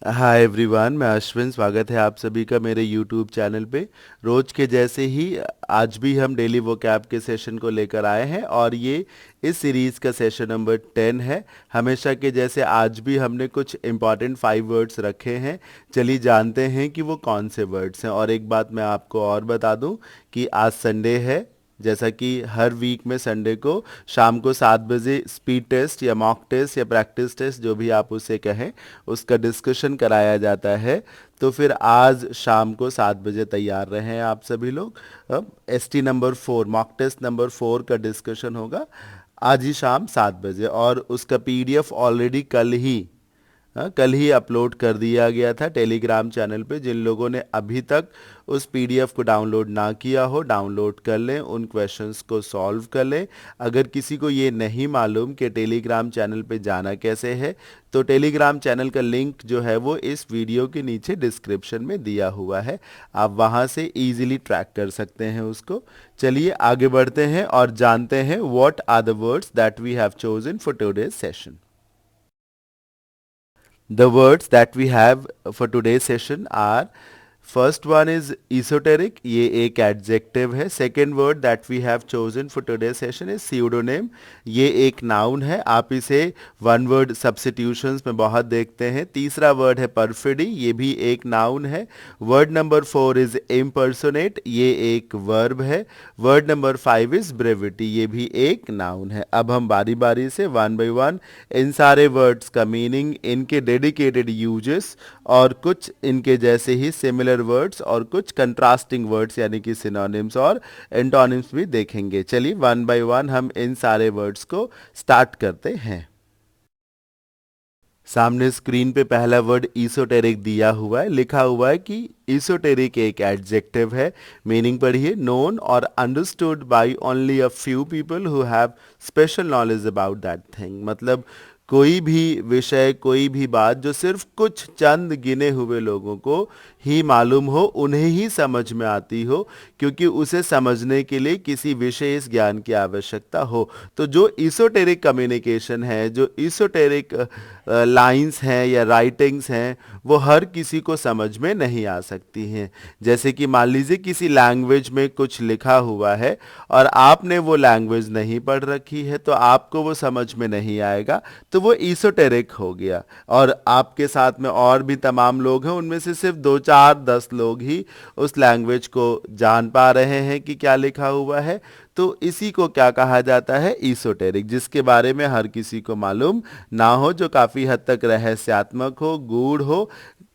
Hi everyone, मैं अश्विन। स्वागत है आप सभी का मेरे यूट्यूब चैनल पे। रोज के जैसे ही आज भी हम डेली वोकैब के सेशन को लेकर आए हैं और ये इस सीरीज़ का सेशन नंबर 10 है। हमेशा के जैसे आज भी हमने कुछ इंपॉर्टेंट 5 वर्ड्स रखे हैं। चलिए जानते हैं कि वो कौन से वर्ड्स हैं। और एक बात मैं आपको और बता दूं कि आज संडे है। जैसा कि हर वीक में संडे को शाम को 7 बजे स्पीड टेस्ट या मॉक टेस्ट या प्रैक्टिस टेस्ट, जो भी आप उसे कहें, उसका डिस्कशन कराया जाता है। तो फिर आज शाम को 7 बजे तैयार रहें आप सभी लोग। अब ST number 4, mock test number 4 का डिस्कशन होगा आज ही शाम 7 बजे। और उसका PDF ऑलरेडी कल ही अपलोड कर दिया गया था टेलीग्राम चैनल पे। जिन लोगों ने अभी तक उस PDF को डाउनलोड ना किया हो, डाउनलोड कर लें, उन क्वेश्चंस को सॉल्व कर लें। अगर किसी को ये नहीं मालूम कि टेलीग्राम चैनल पे जाना कैसे है, तो टेलीग्राम चैनल का लिंक जो है वो इस वीडियो के नीचे डिस्क्रिप्शन में दिया हुआ है। आप वहाँ से इजीली ट्रैक कर सकते हैं उसको। चलिए आगे बढ़ते हैं और जानते हैं what are the words that we have chosen for today's session. The words that we have for today's session are, first one is esoteric, ये एक adjective है. Second word that we have chosen for today's session is pseudonym, ये एक noun है. आप इसे one word substitutions में बहुत देखते हैं. तीसरा word है perfidy, ये भी एक noun है. Word number 4 is impersonate, ये एक verb है. Word number 5 is brevity, ये भी एक noun है. अब हम बारी बारी से one by one इन सारे वर्ड्स का मीनिंग, इनके डेडिकेटेड यूजेस और कुछ इनके जैसे ही सिमिलर वर्ड्स और कुछ कंट्रास्टिंग वर्ड्स यानी कि सिनोनिम्स और एंटोनिम्स भी देखेंगे। चलिए वन बाय वन हम इन सारे वर्ड्स को स्टार्ट करते हैं। सामने स्क्रीन पे पहला वर्ड ईसोटेरिक दिया हुआ है। लिखा हुआ है कि ईसोटेरिक एक एडजेक्टिव है। मीनिंग पढ़िए, नोन और understood by only a few people who have special knowledge about that thing. मतलब कोई भी विषय, कोई भी बात जो सिर्फ कुछ चंद गिने हुए लोगों को ही मालूम हो, उन्हें ही समझ में आती हो, क्योंकि उसे समझने के लिए किसी विशेष ज्ञान की आवश्यकता हो। तो जो ईसोटेरिक कम्युनिकेशन है, जो ईसोटेरिक लाइंस हैं या राइटिंग्स हैं, वो हर किसी को समझ में नहीं आ सकती हैं। जैसे कि मान लीजिए किसी लैंग्वेज में कुछ लिखा हुआ है और आपने वो लैंग्वेज नहीं पढ़ रखी है, तो आपको वो समझ में नहीं आएगा, तो वो ईसोटेरिक हो गया। और आपके साथ में और भी तमाम लोग हैं, उनमें से सिर्फ 2 4 10 लोग ही उस लैंग्वेज को जान पा रहे हैं कि क्या लिखा हुआ है। तो इसी को क्या कहा जाता है? ईसोटेरिक, जिसके बारे में हर किसी को मालूम ना हो, जो काफी हद तक रहस्यात्मक हो, गूढ़ हो।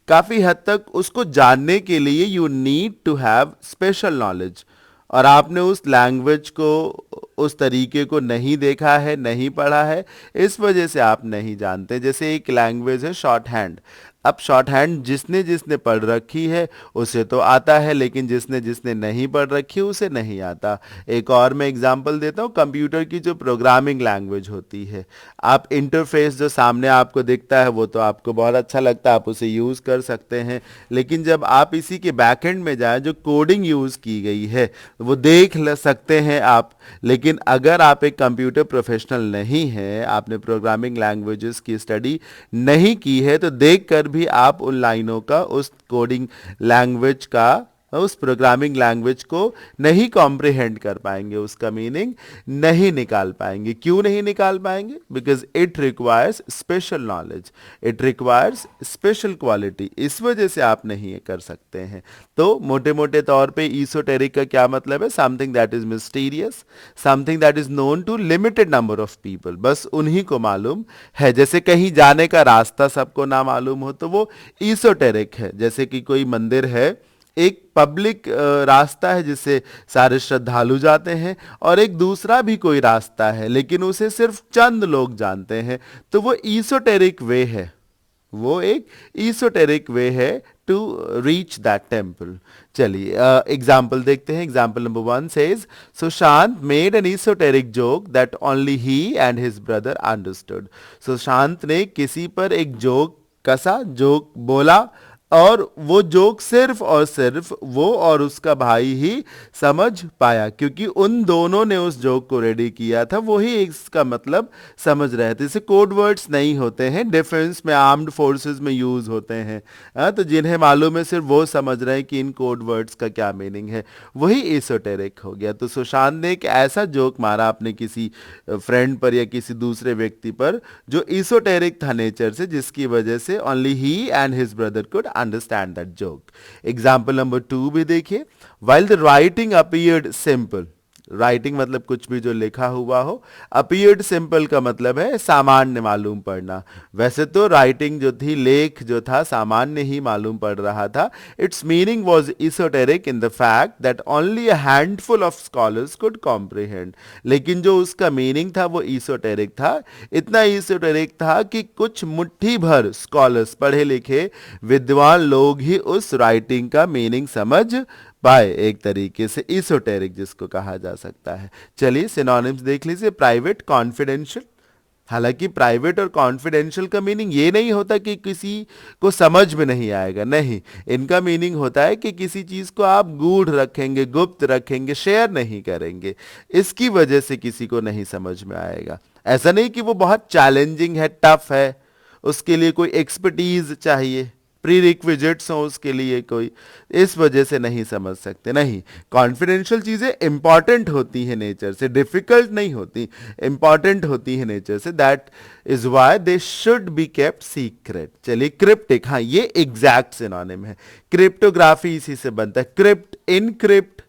काफी हद तक उसको जानने के लिए you need to have special knowledge, और आपने उस लैंग्वेज को, उस तरीके को नहीं देखा है, नहीं पढ़ा है, इस वजह से आप नहीं जानते। जैसे एक लैंग्वेज है शॉर्ट हैंड। अब शॉर्ट हैंड जिसने जिसने पढ़ रखी है उसे तो आता है, लेकिन जिसने जिसने नहीं पढ़ रखी है उसे नहीं आता। एक और मैं एग्जांपल देता हूँ, कंप्यूटर की जो प्रोग्रामिंग लैंग्वेज होती है, आप इंटरफेस जो सामने आपको दिखता है वो तो आपको बहुत अच्छा लगता है, आप उसे यूज़ कर सकते हैं। लेकिन जब आप इसी के बैकएंड में जाएं, जो कोडिंग यूज़ की गई है वो देख सकते हैं आप। लेकिन अगर आप एक कंप्यूटर प्रोफेशनल नहीं हैं, आपने प्रोग्रामिंग लैंग्वेजेस की स्टडी नहीं की है, तो देखकर भी आप उन लाइनों का, उस कोडिंग लैंग्वेज का, उस प्रोग्रामिंग लैंग्वेज को नहीं कॉम्प्रिहेंड कर पाएंगे, उसका मीनिंग नहीं निकाल पाएंगे। क्यों नहीं निकाल पाएंगे? Because it requires special knowledge, it requires special quality. इस वजह से आप नहीं कर सकते हैं। तो मोटे मोटे तौर पे ईसोटेरिक का क्या मतलब है? Something that is mysterious, something that is known to limited number of people, बस उन्हीं को मालूम है। जैसे कहीं जाने का रास्ता सबको ना मालूम हो तो वो ईसोटेरिक है। जैसे कि कोई मंदिर है, एक पब्लिक रास्ता है जिससे सारे श्रद्धालु जाते हैं, और एक दूसरा भी कोई रास्ता है लेकिन उसे सिर्फ चंद लोग जानते हैं, तो वो ईसोटेरिक वे है। वो एक ईसोटेरिक वे है टू रीच दैट टेम्पल। चलिए एग्जाम्पल देखते हैं। Example number 1 says, Sushant made an esoteric joke that only he and his brother understood. Sushant ने किसी पर एक जोक कसा, जोक बोला, और वो जोक सिर्फ और सिर्फ वो और उसका भाई ही समझ पाया, क्योंकि उन दोनों ने उस जोक को रेडी किया था, वो ही इसका मतलब समझ रहे थे। इसे कोड वर्ड्स नहीं होते हैं, डिफेंस में, आर्म्ड फोर्सेस में यूज होते हैं। तो जिन्हें मालूम है सिर्फ वो समझ रहे हैं कि इन कोड वर्ड्स का क्या मीनिंग है, वही एसोटेरिक हो गया। तो सुशांत ने एक ऐसा जोक मारा अपने किसी फ्रेंड पर या किसी दूसरे व्यक्ति पर जो एसोटेरिक था नेचर से, जिसकी वजह से only he and his brother could understand that joke. Example number 2 भी देखिए। While the writing appeared simple, writing मतलब कुछ भी जो लिखा हुआ हो, अपीयर्ड सिंपल का मतलब है सामान्य मालूम पड़ना। वैसे तो राइटिंग जो थी, लेख जो था, सामान्य ही मालूम पड़ रहा था। It's meaning was esoteric in the fact that only a handful of scholars could comprehend. लेकिन जो उसका मीनिंग था वो esoteric था, इतना esoteric था कि कुछ मुट्ठी भर स्कॉलर्स, पढ़े लिखे विद्वान लोग ही उस राइटिंग का मीनिंग समझ पाए। एक तरीके से इसोटेरिक जिसको कहा जा सकता है। चलिए सिनोनिम्स देख लीजिए। Private, confidential. हालांकि प्राइवेट और कॉन्फिडेंशियल का मीनिंग ये नहीं होता कि किसी को समझ में नहीं आएगा, नहीं, इनका मीनिंग होता है कि किसी चीज को आप गूढ़ रखेंगे, गुप्त रखेंगे, शेयर नहीं करेंगे, इसकी वजह से किसी को नहीं समझ में आएगा। ऐसा नहीं कि वो बहुत चैलेंजिंग है, टफ है, उसके लिए कोई एक्सपर्टीज चाहिए, प्री रिक्विजिट्स हो उसके लिए कोई, इस वजह से नहीं समझ सकते। नहीं, कॉन्फिडेंशियल चीजें इंपॉर्टेंट होती है नेचर से, डिफिकल्ट नहीं होती, इंपॉर्टेंट होती है नेचर से। That is why they should be kept secret. चलिए क्रिप्टिक, हाँ ये एग्जैक्ट सिनोनिम है। क्रिप्टोग्राफी इसी से बनता है, क्रिप्ट, इनक्रिप्ट,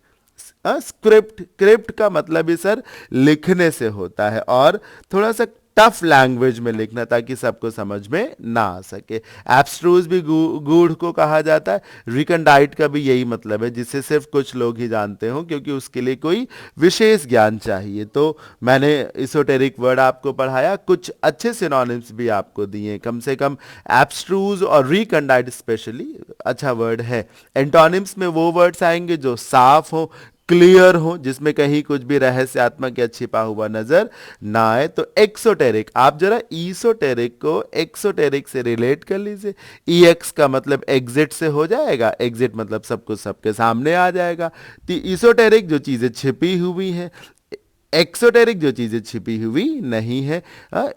स्क्रिप्ट। क्रिप्ट का मतलब ही सर लिखने से होता है, और थोड़ा सा टफ लैंग्वेज में लिखना ताकि सबको समझ में ना आ सके। एब्स्ट्रूज भी गूढ़ को कहा जाता है। रिकंडाइट का भी यही मतलब है, जिसे सिर्फ कुछ लोग ही जानते हो, क्योंकि उसके लिए कोई विशेष ज्ञान चाहिए। तो मैंने इsoteric वर्ड आपको पढ़ाया, कुछ अच्छे सिनोनिम्स भी आपको दिए, कम से कम एब्स्ट्रूज और रिकंडाइट स्पेशली अच्छा वर्ड है। एंटोनिम्स में वो वर्ड्स आएंगे जो साफ हो, क्लियर हो, जिसमें कहीं कुछ भी रहस्यात्मक या छिपा हुआ नजर ना आए। तो एक्सोटेरिक, आप जरा ईसोटेरिक को एक्सोटेरिक से रिलेट कर लीजिए। ईएक्स का मतलब एग्जिट से हो जाएगा, एग्जिट मतलब सब कुछ सबके सामने आ जाएगा। तो ईसोटेरिक जो चीजें छिपी हुई हैं, एक्सोटेरिक जो चीजें छिपी हुई नहीं है।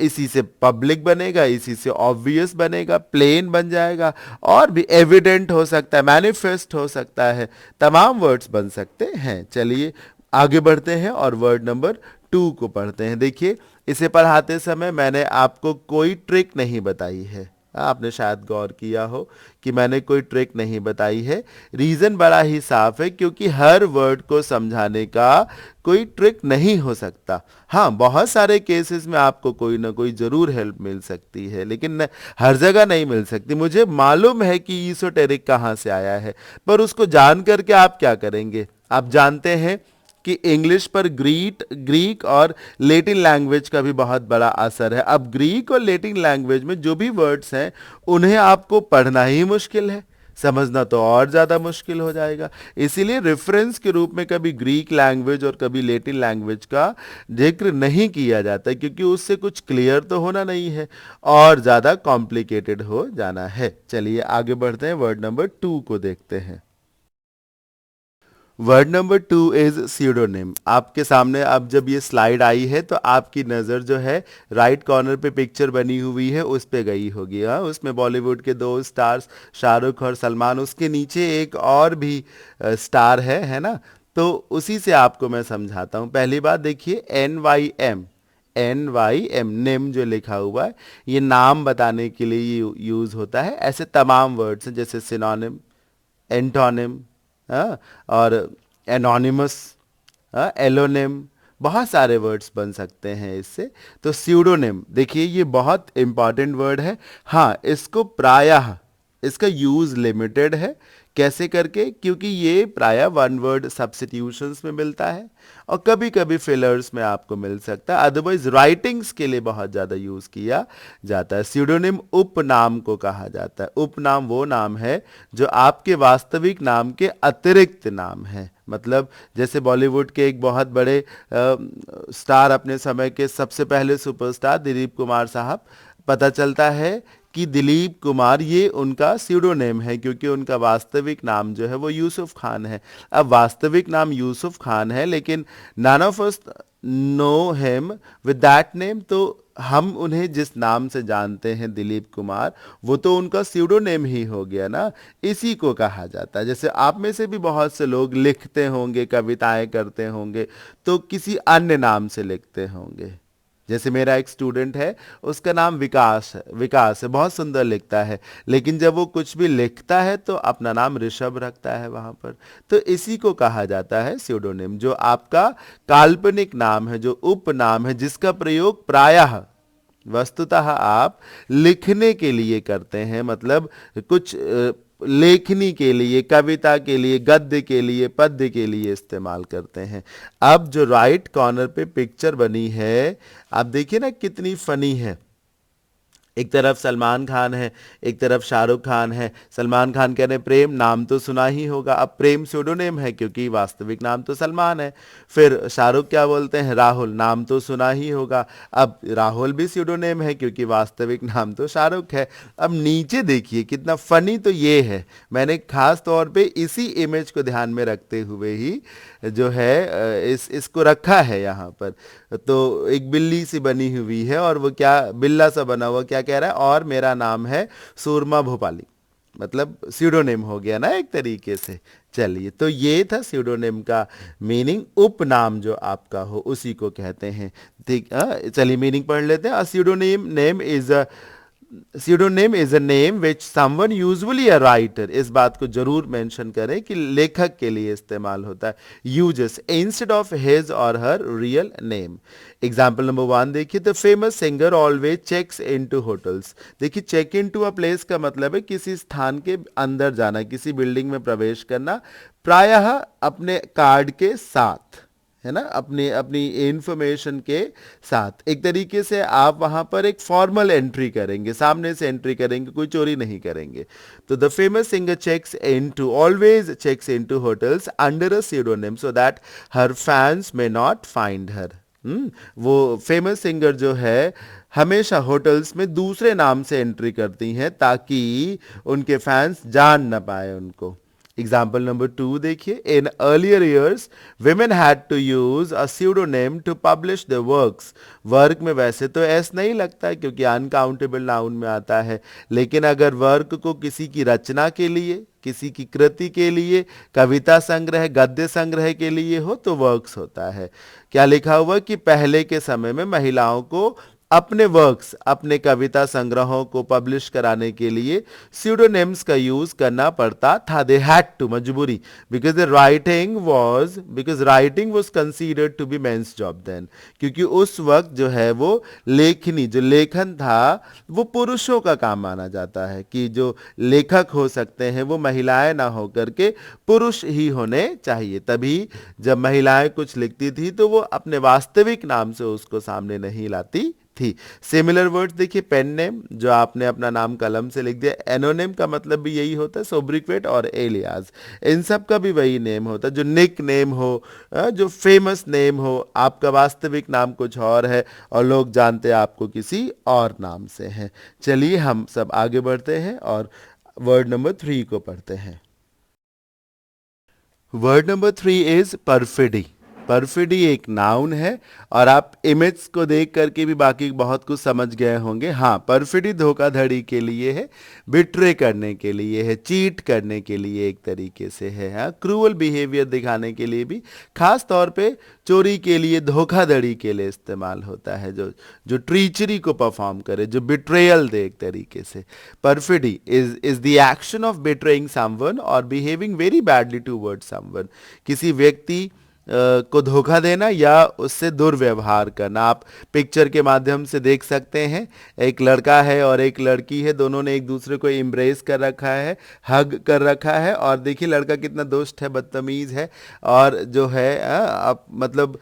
इसी से पब्लिक बनेगा, इसी से ऑब्वियस बनेगा, प्लेन बन जाएगा, और भी एविडेंट हो सकता है, मैनिफेस्ट हो सकता है, तमाम वर्ड्स बन सकते हैं। चलिए आगे बढ़ते हैं और वर्ड नंबर 2 को पढ़ते हैं। देखिए इसे पढ़ाते समय मैंने आपको कोई ट्रिक नहीं बताई है। आपने शायद गौर किया हो कि मैंने कोई ट्रिक नहीं बताई है। रीजन बड़ा ही साफ है, क्योंकि हर वर्ड को समझाने का कोई ट्रिक नहीं हो सकता। हाँ, बहुत सारे केसेस में आपको कोई ना कोई जरूर हेल्प मिल सकती है, लेकिन हर जगह नहीं मिल सकती। मुझे मालूम है कि ईसोटेरिक कहाँ से आया है, पर उसको जान करके आप क्या करेंगे। आप जानते हैं कि इंग्लिश पर ग्रीक और लेटिन लैंग्वेज का भी बहुत बड़ा असर है। अब ग्रीक और लेटिन लैंग्वेज में जो भी वर्ड्स हैं उन्हें आपको पढ़ना ही मुश्किल है, समझना तो और ज़्यादा मुश्किल हो जाएगा। इसीलिए रेफरेंस के रूप में कभी ग्रीक लैंग्वेज और कभी लेटिन लैंग्वेज का जिक्र नहीं किया जाता, क्योंकि उससे कुछ क्लियर तो होना नहीं है और ज़्यादा कॉम्प्लिकेटेड हो जाना है। चलिए आगे बढ़ते हैं, वर्ड नंबर 2 को देखते हैं। Word number 2 is pseudonym. आपके सामने अब जब ये स्लाइड आई है तो आपकी नज़र जो है राइट कॉर्नर पे पिक्चर बनी हुई है उस पे गई होगी। हाँ, उसमें बॉलीवुड के 2 स्टार्स शाहरुख और सलमान, उसके नीचे एक और भी स्टार है ना। तो उसी से आपको मैं समझाता हूँ। पहली बात देखिए, NYM, NYM, नेम जो लिखा हुआ है, ये नाम बताने के लिए यूज होता है। ऐसे तमाम वर्ड्स हैं, जैसे सिनोनिम, एंटोनिम, और एनोनिमस, एलोनिम, बहुत सारे वर्ड्स बन सकते हैं इससे। तो स्यूडोनिम देखिए, ये बहुत इंपॉर्टेंट वर्ड है। हाँ, इसको प्रायः इसका यूज लिमिटेड है। कैसे करके? क्योंकि ये प्रायः वन वर्ड सब्स्टिट्यूशंस में मिलता है और कभी कभी फिलर्स में आपको मिल सकता है। अदरवाइज राइटिंग्स के लिए बहुत ज़्यादा यूज़ किया जाता है। स्यूडोनिम उपनाम को कहा जाता है। उपनाम वो नाम है जो आपके वास्तविक नाम के अतिरिक्त नाम है। मतलब जैसे बॉलीवुड के एक बहुत बड़े स्टार, अपने समय के सबसे पहले सुपरस्टार दिलीप कुमार साहब, पता चलता है कि दिलीप कुमार ये उनका स्यूडोनेम है, क्योंकि उनका वास्तविक नाम जो है वो यूसुफ खान है। अब वास्तविक नाम यूसुफ खान है, लेकिन none of us know him with that name, तो हम उन्हें जिस नाम से जानते हैं दिलीप कुमार, वो तो उनका स्यूडोनेम ही हो गया ना। इसी को कहा जाता है, जैसे आप में से भी बहुत से लोग लिखते होंगे, कविताएं करते होंगे, तो किसी अन्य नाम से लिखते होंगे। जैसे मेरा एक स्टूडेंट है, उसका नाम विकास है, बहुत सुंदर लिखता है, लेकिन जब वो कुछ भी लिखता है तो अपना नाम ऋषभ रखता है वहां पर। तो इसी को कहा जाता है स्यूडोनिम, जो आपका काल्पनिक नाम है, जो उपनाम है, जिसका प्रयोग प्रायः वस्तुतः आप लिखने के लिए करते हैं, मतलब कुछ लेखनी के लिए, कविता के लिए, गद्य के लिए, पद्य के लिए इस्तेमाल करते हैं। अब जो राइट कॉर्नर पे पिक्चर बनी है, आप देखिए ना कितनी फनी है। एक तरफ सलमान खान है, एक तरफ शाहरुख खान है। सलमान खान कह रहे हैं प्रेम, नाम तो सुना ही होगा। अब प्रेम स्यूडोनेम है क्योंकि वास्तविक नाम तो सलमान है। फिर शाहरुख क्या बोलते हैं, राहुल, नाम तो सुना ही होगा। अब राहुल भी स्यूडोनेम है क्योंकि वास्तविक नाम तो शाहरुख है। अब नीचे देखिए कितना फनी तो ये है, मैंने खास तौर पे इसी इमेज को ध्यान में रखते हुए ही जो है इसको रखा है यहाँ पर। तो एक बिल्ली सी बनी हुई है और वो क्या, बिल्ला सा बना हुआ क्या कह रहा है, और मेरा नाम है सूरमा भोपाली, मतलब स्यूडोनेम हो गया ना एक तरीके से। चलिए, तो ये था स्यूडोनेम का मीनिंग। उपनाम जो आपका हो उसी को कहते हैं। ठीक, चलिए मीनिंग पढ़ लेते हैं। Pseudonym is a name which someone, usually a writer, इस बात को जरूर मेंशन करें कि लेखक के लिए इस्तेमाल होता है, uses instead of his or her real name. Example number 1 देखिए, the famous singer always checks into hotels. देखिए, check in to a place का मतलब है किसी स्थान के अंदर जाना, किसी बिल्डिंग में प्रवेश करना, प्रायः अपने कार्ड के साथ, है ना, अपनी अपनी इंफॉर्मेशन के साथ। एक तरीके से आप वहां पर एक फॉर्मल एंट्री करेंगे, सामने से एंट्री करेंगे, कोई चोरी नहीं करेंगे। तो the famous singer checks into, always checks into hotels under a pseudonym so that her fans may not find her. वो फेमस सिंगर जो है हमेशा होटल्स में दूसरे नाम से एंट्री करती हैं ताकि उनके फैंस जान ना पाए उनको। एग्जाम्पल नंबर 2 देखिए, in earlier years women had to use a pseudonym to publish their works। Work में वैसे तो एस नहीं लगता क्योंकि अनकाउंटेबल नाउन में आता है, लेकिन अगर वर्क को किसी की रचना के लिए, किसी की कृति के लिए, कविता संग्रह, गद्य संग्रह के लिए हो तो वर्क्स होता है। क्या लिखा हुआ कि पहले के समय में महिलाओं को अपने वर्क्स, अपने कविता संग्रहों को पब्लिश कराने के लिए स्यूडोनिम्स का यूज करना पड़ता था। दे हैड टू, मजबूरी, because writing was considered to be men's job then. क्योंकि उस वक्त जो है वो लेखनी, जो लेखन था, वो पुरुषों का काम माना जाता है, कि जो लेखक हो सकते हैं वो महिलाएं ना हो करके पुरुष ही होने चाहिए। तभी जब महिलाएं कुछ लिखती थी तो वो अपने वास्तविक नाम से उसको सामने नहीं लाती थी। सिमिलर वर्ड्स देखिए, पेन नेम, जो आपने अपना नाम कलम से लिख दिया। एनोनेम का मतलब भी यही होता है, सोब्रिक्वेट और एलियास, इन सब का भी वही नेम होता है। जो निक नेम हो, जो फेमस नेम हो, आपका वास्तविक नाम कुछ और है और लोग जानते हैं आपको किसी और नाम से है। चलिए हम सब आगे बढ़ते हैं और वर्ड नंबर 3 को पढ़ते हैं। Word number 3 is perfidy. Perfidy एक नाउन है और आप इमेज को देख करके भी बाकी बहुत कुछ समझ गए होंगे। हाँ, परफिडी धोखाधड़ी के लिए है, बिट्रे करने के लिए है, चीट करने के लिए एक तरीके से है। हाँ, क्रूअल बिहेवियर दिखाने के लिए भी, खास तौर पे चोरी के लिए, धोखाधड़ी के लिए इस्तेमाल होता है। जो जो ट्रीचरी को परफॉर्म करे, जो बिट्रेयल दे एक तरीके से। Perfidy is the action of betraying someone और behaving very badly towards someone. किसी व्यक्ति को धोखा देना या उससे दुर्व्यवहार करना। आप पिक्चर के माध्यम से देख सकते हैं, एक लड़का है और एक लड़की है, दोनों ने एक दूसरे को इम्ब्रेस कर रखा है, हग कर रखा है, और देखिए लड़का कितना दुष्ट है, बदतमीज है, और जो है आप मतलब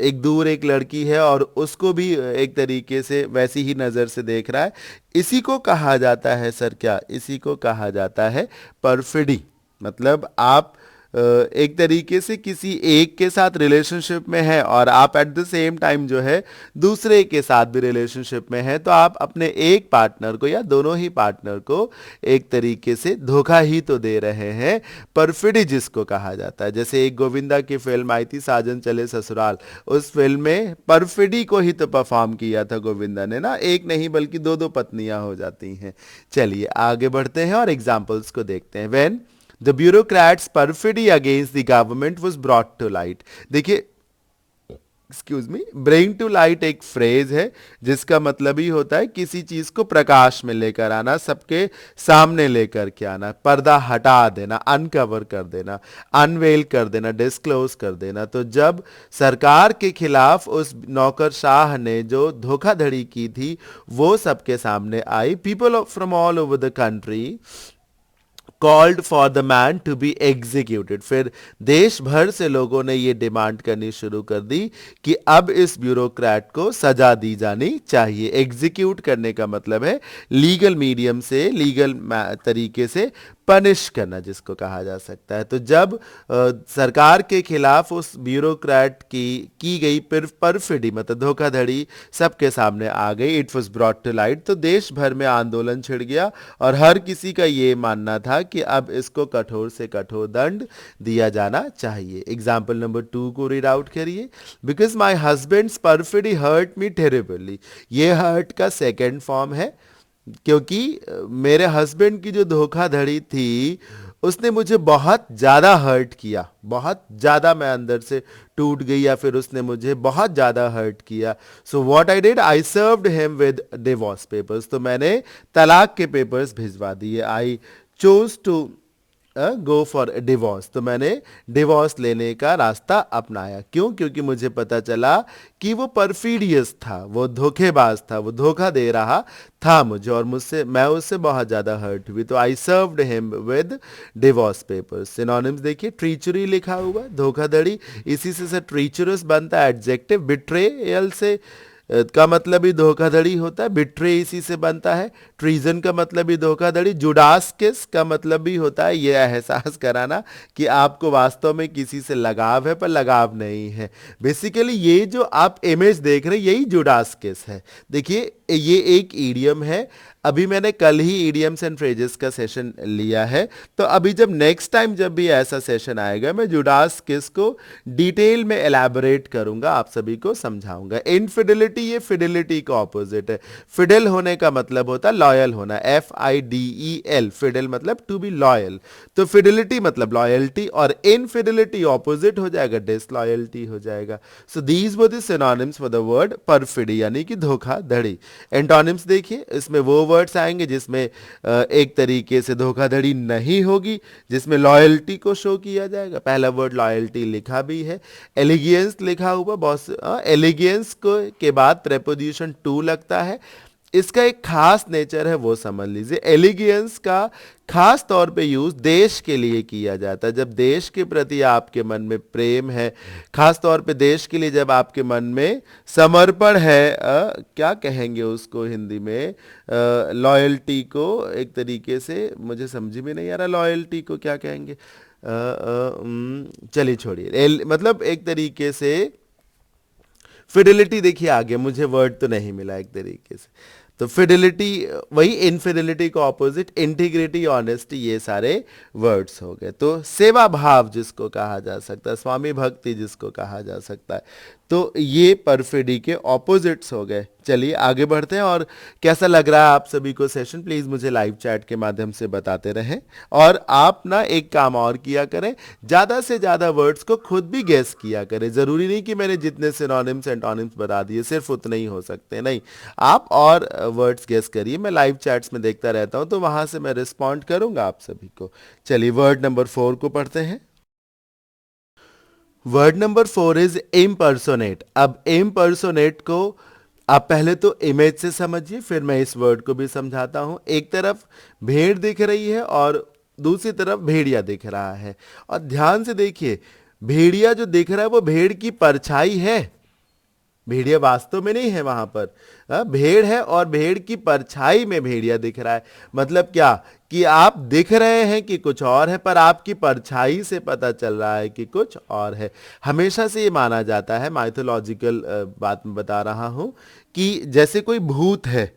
एक दूर एक लड़की है और उसको भी एक तरीके से वैसी ही नज़र से देख रहा है। इसी को कहा जाता है सर, क्या इसी को कहा जाता है परफिडी। मतलब आप एक तरीके से किसी एक के साथ रिलेशनशिप में है और आप एट द सेम टाइम जो है दूसरे के साथ भी रिलेशनशिप में है, तो आप अपने एक पार्टनर को या दोनों ही पार्टनर को एक तरीके से धोखा ही तो दे रहे हैं। परफिडी जिसको कहा जाता है, जैसे एक गोविंदा की फिल्म आई थी साजन चले ससुराल, उस फिल्म में परफिडी को ही तो परफॉर्म किया था गोविंदा ने ना, एक नहीं बल्कि दो दो पत्नियां हो जाती हैं। चलिए आगे बढ़ते हैं और एग्जाम्पल्स को देखते हैं। When the bureaucrats perfidy against the government was brought to light. देखिए, excuse me, bring to light एक फ्रेज है जिसका मतलब ही होता है किसी चीज को प्रकाश में लेकर आना, सबके सामने लेकर के आना, पर्दा हटा देना, अनकवर कर देना, अनवेल कर देना, डिस्क्लोज कर देना। तो जब सरकार के खिलाफ उस नौकरशाह ने जो धोखाधड़ी की थी वो सबके सामने आई, people from all over the country called for the man to be executed. फिर देश भर से लोगों ने ये डिमांड करनी शुरू कर दी कि अब इस ब्यूरोक्रेट को सजा दी जानी चाहिए। एग्जीक्यूट करने का मतलब है लीगल मीडियम से, लीगल तरीके से पनिश करना जिसको कहा जा सकता है। तो जब सरकार के खिलाफ उस ब्यूरोक्रेट की गई परफिडी मतलब धोखाधड़ी सबके सामने आ गई, it was brought to light, तो देश भर में आंदोलन छिड़ गया और हर किसी का ये मानना था कि अब इसको कठोर से कठोर दंड दिया जाना चाहिए। एग्जाम्पल नंबर 2 को रीड आउट करिए। Because my husband's perfidy hurt me terribly. ये हर्ट का सेकेंड फॉर्म है क्योंकि मेरे हस्बैंड की जो धोखाधड़ी थी उसने मुझे बहुत ज़्यादा हर्ट किया, बहुत ज़्यादा मैं अंदर से टूट गई या फिर उसने मुझे बहुत ज़्यादा हर्ट किया। So what I did, I served him with divorce papers. तो मैंने तलाक के पेपर्स भिजवा दिए। I chose to go for divorce. तो मैंने डिवोर्स लेने का रास्ता अपनाया। क्यों? क्योंकि मुझे पता चला कि वो परफीडियस था, वो धोखेबाज था, वो धोखा दे रहा था मुझे और मैं उससे बहुत ज़्यादा हर्ट हुई। तो I served him with divorce papers. Synonyms देखिए, ट्रीचरी लिखा हुआ, धोखाधड़ी, इसी से ट्रीचरस बनता है एडजेक्टिव। बिट्रेयल से का मतलब ही धोखाधड़ी होता है, बिट्रे इसी से बनता है। ट्रीजन का मतलब ही धोखाधड़ी। जुडास्किस का मतलब भी होता है ये एहसास कराना कि आपको वास्तव में किसी से लगाव है पर लगाव नहीं है। बेसिकली ये जो आप इमेज देख रहे हैं यही जुडास्किस है। देखिए ये एक ईडियम है। अभी मैंने कल ही ईडियम्स एंड फ्रेजेस का सेशन लिया है, तो अभी जब नेक्स्ट टाइम जब भी ऐसा सेशन आएगा मैं जुडास्किस को डिटेल में एलैबोरेट करूंगा, आप सभी को समझाऊंगा। इनफिडेलिटी, ये फिडेलिटी का ऑपोजिट है। फिडल होने का मतलब होता है लॉयल होना, FIDEL, फिडल मतलब टू बी लॉयल। तो फिडेलिटी मतलब लॉयल्टी और इनफिडेलिटी ऑपोजिट हो जाएगा, डिसलॉयल्टी हो जाएगा। So these were the synonyms for the word perfidy यानी कि धोखाधड़ी। एंटोनिम्स देखिए, इसमें वो वर्ड्स आएंगे जिसमें एक तरीके से धोखाधड़ी नहीं होगी, जिसमें लॉयल्टी को शो किया जाएगा। पहला वर्ड लॉयल्टी लिखा भी है, एलिगेंस लिखा हुआ, बहुत एलिगेंस को के बाद प्रेपोजिशन टू लगता है। इसका एक खास नेचर है वो समझ लीजिए। एलिगेंस का खास तौर पे यूज देश के लिए किया जाता है। जब देश के प्रति आपके मन में प्रेम है, खास तौर पे देश के लिए जब आपके मन में समर्पण है, क्या कहेंगे उसको हिंदी में, लॉयल्टी को एक तरीके से मुझे समझ में नहीं आ रहा, लॉयल्टी को क्या कहेंगे, चलिए छोड़िए, मतलब एक तरीके से फिडेलिटी। देखिए आगे मुझे वर्ड तो नहीं मिला एक तरीके से, तो फिडेलिटी वही इनफिडेलिटी का ऑपोजिट, इंटीग्रिटी, ऑनेस्टी, ये सारे वर्ड्स हो गए। तो सेवा भाव जिसको कहा जा सकता है, स्वामी भक्ति जिसको कहा जा सकता है, तो ये परफिडी के ऑपोजिट्स हो गए। चलिए आगे बढ़ते हैं। और कैसा लग रहा है आप सभी को सेशन, प्लीज मुझे लाइव चैट के माध्यम से बताते रहें। और आप ना एक काम और किया करें, ज्यादा से ज्यादा वर्ड्स को खुद भी गेस किया करें। जरूरी नहीं कि मैंने जितने सिनोनिम्स एंटोनिम्स बता दिए सिर्फ उतने ही हो सकते हैं, नहीं, आप और वर्ड्स गेस करिए। मैं लाइव चैट्स में देखता रहता हूं तो वहां से मैं रिस्पॉन्ड करूंगा आप सभी को। चलिए वर्ड नंबर 4 को पढ़ते हैं। Word number 4 is impersonate. अब इम्पर्सोनेट को आप पहले तो इमेज से समझिए, फिर मैं इस वर्ड को भी समझाता हूं। एक तरफ भेड़ दिख रही है और दूसरी तरफ भेड़िया दिख रहा है, और ध्यान से देखिए भेड़िया जो दिख रहा है वो भेड़ की परछाई है, भेड़िया वास्तव में नहीं है वहां पर। भेड़ है और भेड़ की परछाई में भेड़िया दिख रहा है। मतलब क्या कि आप दिख रहे हैं कि कुछ और है, पर आपकी परछाई से पता चल रहा है कि कुछ और है। हमेशा से ये माना जाता है, माइथोलॉजिकल बात में बता रहा हूं, कि जैसे कोई भूत है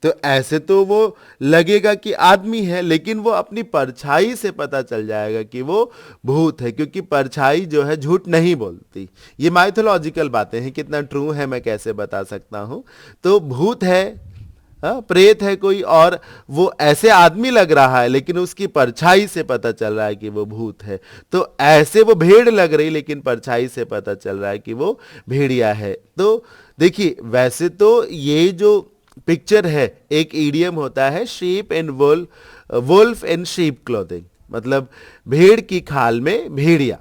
तो ऐसे तो वो लगेगा कि आदमी है, लेकिन वो अपनी परछाई से पता चल जाएगा कि वो भूत है, क्योंकि परछाई जो है झूठ नहीं बोलती। ये माइथोलॉजिकल बातें हैं, कितना ट्रू है मैं कैसे बता सकता हूं। तो भूत है, प्रेत है कोई, और वो ऐसे आदमी लग रहा है लेकिन उसकी परछाई से पता चल रहा है कि वो भूत है। तो ऐसे वो भेड़ लग रही, लेकिन परछाई से पता चल रहा है कि वो भेड़िया है। तो देखिए, वैसे तो ये जो पिक्चर है, एक ईडियम होता है sheep and wolf and sheep clothing, मतलब भेड़ की खाल में भेड़िया,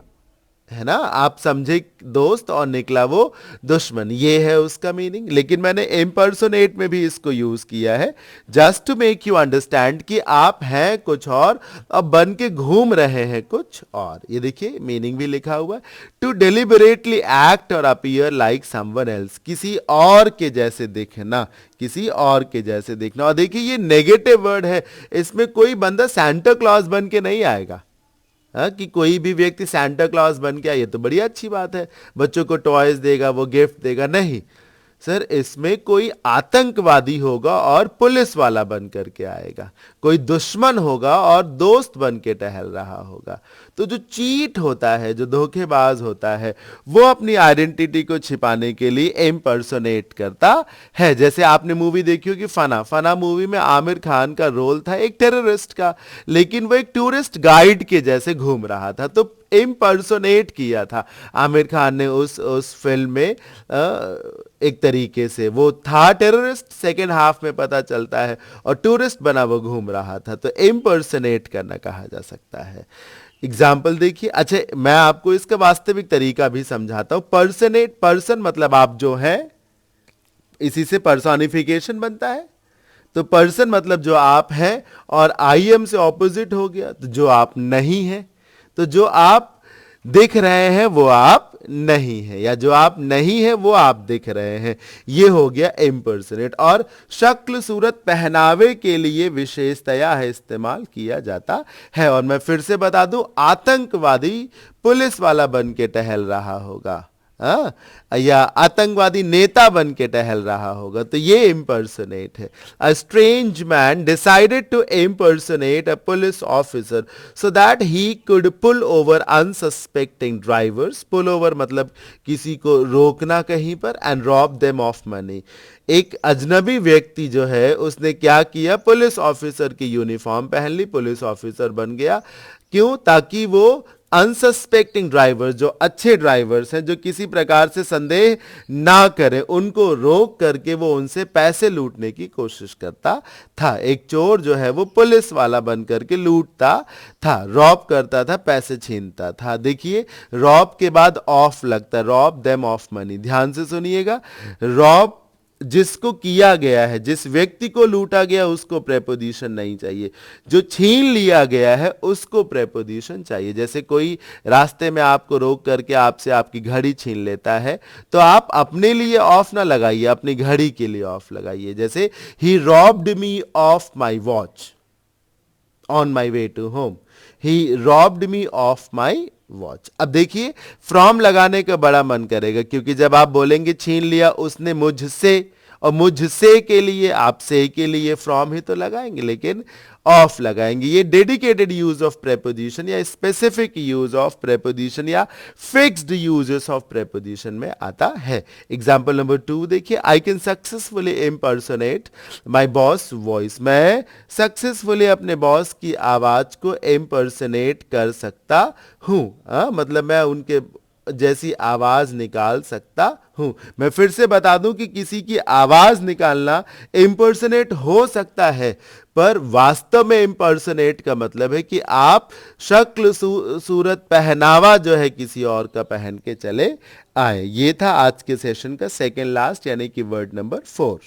है ना, आप समझे दोस्त, और निकला वो दुश्मन, ये है उसका मीनिंग। लेकिन मैंने इम्पर्सोनेट में भी इसको यूज किया है, just to make you understand कि आप हैं कुछ और बन के घूम रहे हैं कुछ और। ये देखिए मीनिंग भी लिखा हुआ है, टू डिलिबरेटली एक्ट और अपीयर लाइक समवन एल्स, किसी और के जैसे दिखना, किसी और के जैसे दिखना। और देखिए ये नेगेटिव वर्ड है, इसमें कोई बंदा सांता क्लॉज बन के नहीं आएगा। कि कोई भी व्यक्ति सांता क्लॉज बन के आए, ये तो बड़ी अच्छी बात है, बच्चों को टॉयज देगा, वो गिफ्ट देगा, नहीं सर, इसमें कोई आतंकवादी होगा और पुलिस वाला बन करके आएगा, कोई दुश्मन होगा और दोस्त बन के टहल रहा होगा। तो जो चीट होता है, जो धोखेबाज होता है, वो अपनी आइडेंटिटी को छिपाने के लिए इम्पर्सोनेट करता है। जैसे आपने मूवी देखी होगी फना, फना मूवी में आमिर खान का रोल था एक टेररिस्ट का, लेकिन वो एक टूरिस्ट गाइड के जैसे घूम रहा था, तो इम्पर्सोनेट किया था आमिर खान ने उस फिल्म में। एक तरीके से वो था टेररिस्ट, सेकेंड हाफ में पता चलता है, और टूरिस्ट बना वो घूम रहा था, तो इम्पर्सोनेट करना कहा जा सकता है। एग्जाम्पल देखिए। अच्छा, मैं आपको इसका वास्तविक तरीका भी समझाता हूं। पर्सनेट, पर्सन मतलब आप जो हैं, इसी से पर्सोनिफिकेशन बनता है। तो पर्सन मतलब जो आप हैं, और आई एम से ऑपोजिट हो गया, तो जो आप नहीं हैं। तो जो आप दिख रहे हैं वो आप नहीं है, या जो आप नहीं है वो आप दिख रहे हैं, ये हो गया इम्पर्सनेट। और शक्ल सूरत पहनावे के लिए विशेषतया है इस्तेमाल किया जाता है। और मैं फिर से बता दूं, आतंकवादी पुलिस वाला बन के टहल रहा होगा, या आतंकवादी नेता बन के टहल रहा होगा, तो ये इम्पर्सोनेट है। A strange man decided to impersonate a police officer so that he could pull over unsuspecting drivers. Pull over मतलब किसी को रोकना कहीं पर, and rob them of money. एक अजनबी व्यक्ति जो है उसने क्या किया, पुलिस ऑफिसर की यूनिफॉर्म पहन ली, पुलिस ऑफिसर बन गया। क्यों? ताकि वो अनसस्पेक्टिंग ड्राइवर्स, जो अच्छे ड्राइवर्स हैं, जो किसी प्रकार से संदेह ना करें, उनको रोक करके वो उनसे पैसे लूटने की कोशिश करता था। एक चोर जो है वो पुलिस वाला बन करके लूटता था, रॉब करता था, पैसे छीनता था। देखिए, रॉब के बाद ऑफ लगता है, रॉब देम ऑफ मनी। ध्यान से सुनिएगा, रॉब जिसको किया गया है, जिस व्यक्ति को लूटा गया, उसको प्रेपोजिशन नहीं चाहिए, जो छीन लिया गया है उसको प्रेपोजिशन चाहिए। जैसे कोई रास्ते में आपको रोक करके आपसे आपकी घड़ी छीन लेता है, तो आप अपने लिए ऑफ ना लगाइए, अपनी घड़ी के लिए ऑफ लगाइए। जैसे he robbed me of my watch on my way to home, he robbed me of my watch. अब देखिए, फ्रॉम लगाने का बड़ा मन करेगा, क्योंकि जब आप बोलेंगे छीन लिया उसने मुझसे, और मुझसे के लिए, आपसे के लिए फ्रॉम ही तो लगाएंगे, लेकिन ऑफ लगाएंगे। ये डेडिकेटेड यूज ऑफ प्रेपोजिशन, या स्पेसिफिक यूज ऑफ प्रेपोजिशन, या फिक्स्ड यूजेस ऑफ प्रेपोजिशन में आता है। एग्जाम्पल नंबर 2 देखिए, I can successfully impersonate my boss voice. मैं सक्सेसफुली अपने बॉस की आवाज को इम्पर्सोनेट कर सकता हूं। मतलब मैं उनके जैसी आवाज निकाल सकता हूं। मैं फिर से बता दूं कि किसी की आवाज निकालना इम्पर्सनेट हो सकता है, पर वास्तव में इम्पर्सनेट का मतलब है कि आप शक्ल सूरत पहनावा जो है किसी और का पहन के चले आए। ये था आज के सेशन का सेकेंड लास्ट, यानी कि word number 4।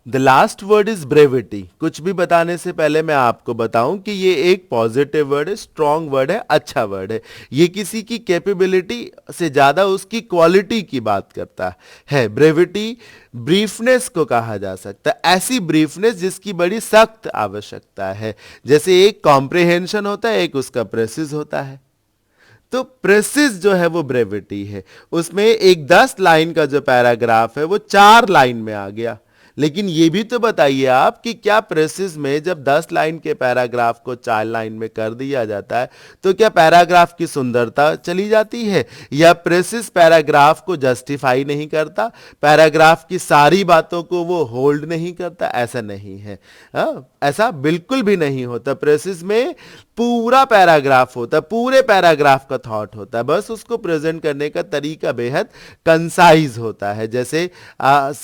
The last word is brevity. कुछ भी बताने से पहले मैं आपको बताऊं कि ये एक पॉजिटिव वर्ड है, स्ट्रॉन्ग वर्ड है, अच्छा वर्ड है। ये किसी की कैपेबिलिटी से ज्यादा उसकी क्वालिटी की बात करता है। ब्रेविटी ब्रीफनेस को कहा जा सकता है, ऐसी ब्रीफनेस जिसकी बड़ी सख्त आवश्यकता है। जैसे एक कॉम्प्रिहेंशन होता है, एक उसका प्रेसिज होता है। तो प्रेसिस जो है वो ब्रेविटी है। उसमें एक 10 लाइन का जो पैराग्राफ है वो 4 लाइन में आ गया। लेकिन ये भी तो बताइए आप कि क्या प्रेसिस में जब 10 लाइन के पैराग्राफ को 4 लाइन में कर दिया जाता है तो क्या पैराग्राफ की सुंदरता चली जाती है, या प्रेसिस पैराग्राफ को जस्टिफाई नहीं करता, पैराग्राफ की सारी बातों को वो होल्ड नहीं करता? ऐसा नहीं है। ऐसा बिल्कुल भी नहीं होता। प्रेसिस में पूरा पैराग्राफ होता है, पूरे पैराग्राफ का थॉट होता है, बस उसको प्रेजेंट करने का तरीका बेहद कंसाइज होता है। जैसे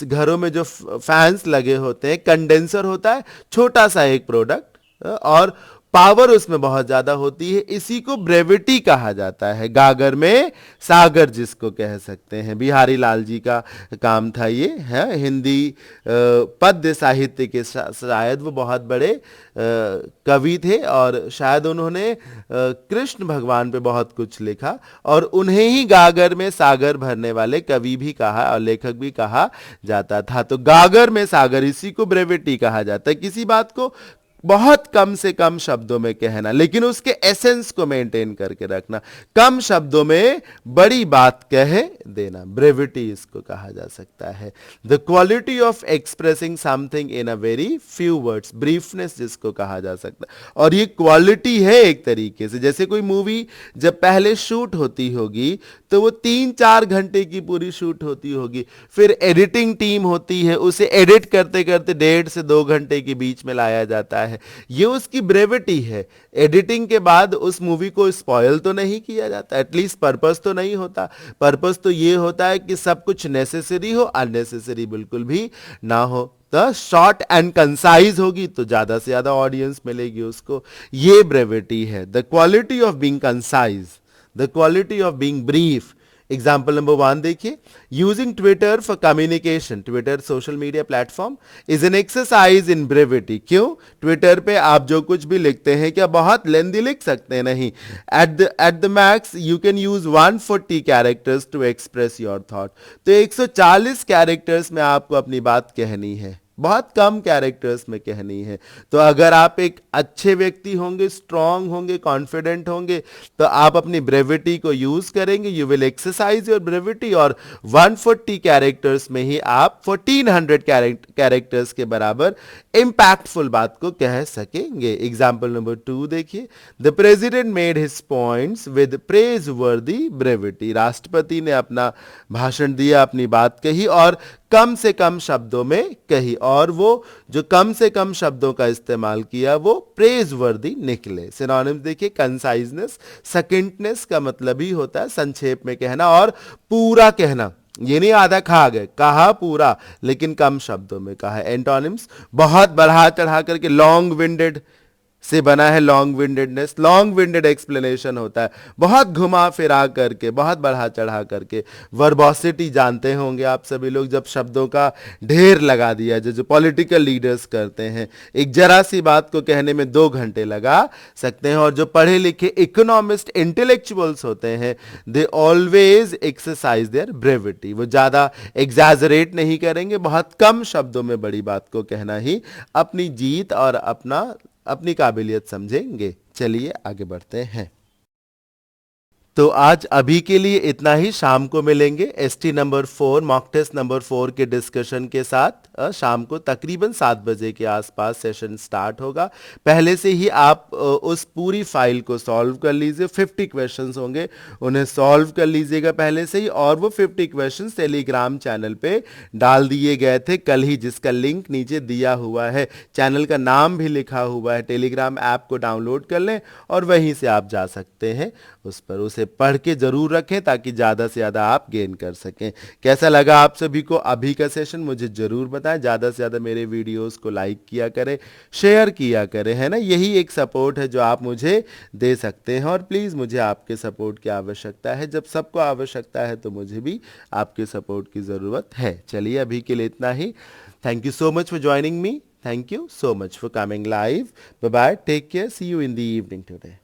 घरों में जो फैंस लगे होते हैं, कंडेंसर होता है, छोटा सा एक प्रोडक्ट, और पावर उसमें बहुत ज्यादा होती है, इसी को ब्रेविटी कहा जाता है। गागर में सागर जिसको कह सकते हैं, बिहारी लाल जी का काम था ये है। हिंदी पद्य साहित्य के शायद वो बहुत बड़े कवि थे, और शायद उन्होंने कृष्ण भगवान पे बहुत कुछ लिखा, और उन्हें ही गागर में सागर भरने वाले कवि भी कहा और लेखक भी कहा जाता था। तो गागर में सागर, इसी को ब्रेविटी कहा जाता है। किसी बात को बहुत कम से कम शब्दों में कहना, लेकिन उसके एसेंस को मेंटेन करके रखना, कम शब्दों में बड़ी बात कह देना, ब्रेविटी इसको कहा जा सकता है। The quality of expressing something in a very few words, briefness जिसको कहा जा सकता है। और ये क्वालिटी है एक तरीके से। जैसे कोई मूवी जब पहले शूट होती होगी तो वो 3-4 घंटे की पूरी शूट होती होगी, फिर एडिटिंग टीम होती है, उसे एडिट करते करते 1.5 से 2 घंटे के बीच में लाया जाता है। ये उसकी ब्रेविटी है। एडिटिंग के बाद उस मूवी को स्पॉयल तो नहीं किया जाता, एटलीस्ट पर्पस तो नहीं होता। पर्पस तो ये होता है कि सब कुछ नेसेसरी हो, अननेसेसरी बिल्कुल भी ना हो। तो शॉर्ट एंड कंसाइज होगी तो ज्यादा से ज्यादा ऑडियंस मिलेगी उसको। ये ब्रेविटी है, the quality of being concise, the quality of being brief. Example number 1 देखिए, using Twitter for communication, Twitter social media platform is an exercise in brevity. क्यों? ट्विटर पे आप जो कुछ भी लिखते हैं क्या बहुत लेंदी लिख सकते हैं? नहीं। At the max you can use 140 characters to express your thought. तो 140 कैरेक्टर्स में आपको अपनी बात कहनी है, बहुत कम कैरेक्टर्स में कहनी है। तो अगर आप एक अच्छे व्यक्ति होंगे, स्ट्रांग होंगे, कॉन्फिडेंट होंगे, तो आप अपनी ब्रेविटी को यूज करेंगे, you will exercise your brevity, और 140 कैरेक्टर्स में ही आप 1400 कैरेक्टर्स के बराबर इंपैक्टफुल बात को कह सकेंगे। एग्जाम्पल नंबर 2 देखिए, the president made his points with praise वर्दी ब्रेविटी। राष्ट्रपति ने अपना भाषण दिया, अपनी बात कही और कम से कम शब्दों में कही, और वो जो कम से कम शब्दों का इस्तेमाल किया वो प्रेज वर्दी निकले। सिनोनिम्स देखिए, कंसाइजनेस, सकिंटनेस का मतलब ही होता है संक्षेप में कहना और पूरा कहना। ये नहीं आधा खा गए, कहा पूरा लेकिन कम शब्दों में कहा। एंटोनिम्स, बहुत बढ़ा चढ़ा करके, लॉन्ग विंडेड से बना है लॉन्ग विंडेडनेस, लॉन्ग विंडेड एक्सप्लेनेशन होता है, बहुत घुमा फिरा करके, बहुत बढ़ा चढ़ा करके। वर्बोसिटी जानते होंगे आप सभी लोग, जब शब्दों का ढेर लगा दिया, जो पॉलिटिकल लीडर्स करते हैं, एक जरा सी बात को कहने में 2 घंटे लगा सकते हैं। और जो पढ़े लिखे इकोनॉमिस्ट, इंटेलेक्चुअल्स होते हैं, they always exercise their brevity. वो ज्यादा एग्जैजरेट नहीं करेंगे, बहुत कम शब्दों में बड़ी बात को कहना ही अपनी जीत और अपनी काबिलियत समझेंगे। चलिए आगे बढ़ते हैं। तो आज अभी के लिए इतना ही। शाम को मिलेंगे ST number 4, mock test number 4 के डिस्कशन के साथ। शाम को तकरीबन 7 बजे के आसपास सेशन स्टार्ट होगा। पहले से ही आप उस पूरी फाइल को सॉल्व कर लीजिए। 50 क्वेश्चंस होंगे, उन्हें सॉल्व कर लीजिएगा पहले से ही। और वो 50 क्वेश्चंस टेलीग्राम चैनल पे डाल दिए गए थे कल ही, जिसका लिंक नीचे दिया हुआ है, चैनल का नाम भी लिखा हुआ है। टेलीग्राम ऐप को डाउनलोड कर लें और वहीं से आप जा सकते हैं उस पर, उसे पढ़ के ज़रूर रखें ताकि ज़्यादा से ज़्यादा आप गेन कर सकें। कैसा लगा आप सभी को अभी का सेशन मुझे ज़रूर बताएं। ज़्यादा से ज़्यादा मेरे वीडियोस को लाइक किया करें, शेयर किया करें, है ना। यही एक सपोर्ट है जो आप मुझे दे सकते हैं और प्लीज़ मुझे आपके सपोर्ट की आवश्यकता है। जब सबको आवश्यकता है तो मुझे भी आपके सपोर्ट की ज़रूरत है। चलिए अभी के लिए इतना ही। Thank you so much for joining me. Thank you so much for coming live. Bye bye. Take care. See you in the evening today.